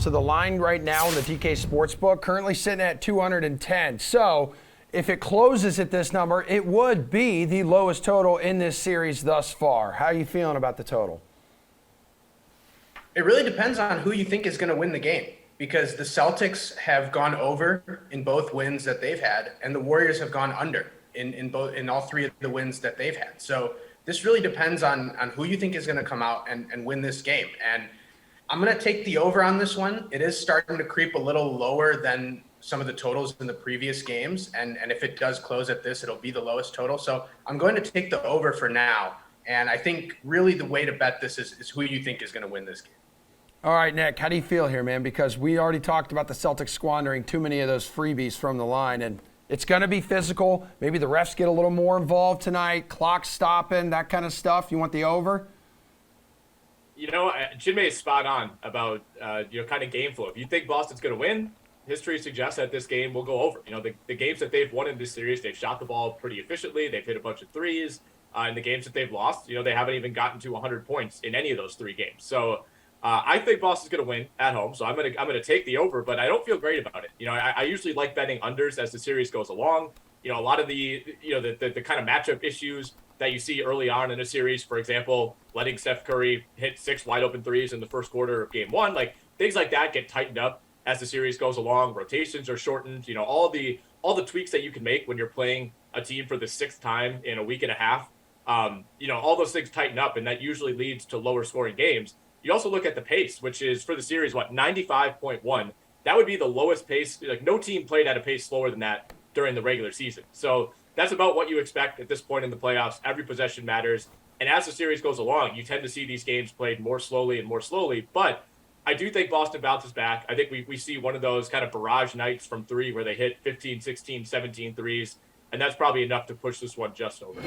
So the line right now in the DK Sportsbook currently sitting at 210. So if it closes at this number, it would be the lowest total in this series thus far. How are you feeling about the total? It really depends on who you think is going to win the game, because the Celtics have gone over in both wins that they've had, and the Warriors have gone under in all three of the wins that they've had. So this really depends on who you think is going to come out and win this game. And I'm going to take the over on this one. It is starting to creep a little lower than some of the totals in the previous games. And if it does close at this, it'll be the lowest total. So I'm going to take the over for now. And I think really the way to bet this is who you think is going to win this game. All right, Nick, how do you feel here, man? Because we already talked about the Celtics squandering too many of those freebies from the line, and it's going to be physical. Maybe the refs get a little more involved tonight, clock stopping, that kind of stuff. You want the over? You know, Chinmay is spot on about, kind of game flow. If you think Boston's going to win, history suggests that this game will go over. You know, the games that they've won in this series, they've shot the ball pretty efficiently. They've hit a bunch of threes. In the games that they've lost, they haven't even gotten to 100 points in any of those three games. So I think Boston's going to win at home, so I'm going to take the over, but I don't feel great about it. I usually like betting unders as the series goes along. A lot of the kind of matchup issues that you see early on in a series, for example, letting Steph Curry hit 6 wide open threes in the first quarter of game 1, like things like that get tightened up as the series goes along. Rotations are shortened. All the tweaks that you can make when you're playing a team for the 6th time in a week and a half. All those things tighten up, and that usually leads to lower scoring games. You also look at the pace, which is for the series, 95.1. That would be the lowest pace. Like no team played at a pace slower than that during the regular season. So that's about what you expect at this point in the playoffs. Every possession matters. And as the series goes along, you tend to see these games played more slowly and more slowly. But I do think Boston bounces back. I think we see one of those kind of barrage nights from 3 where they hit 15, 16, 17 threes. And that's probably enough to push this one just over.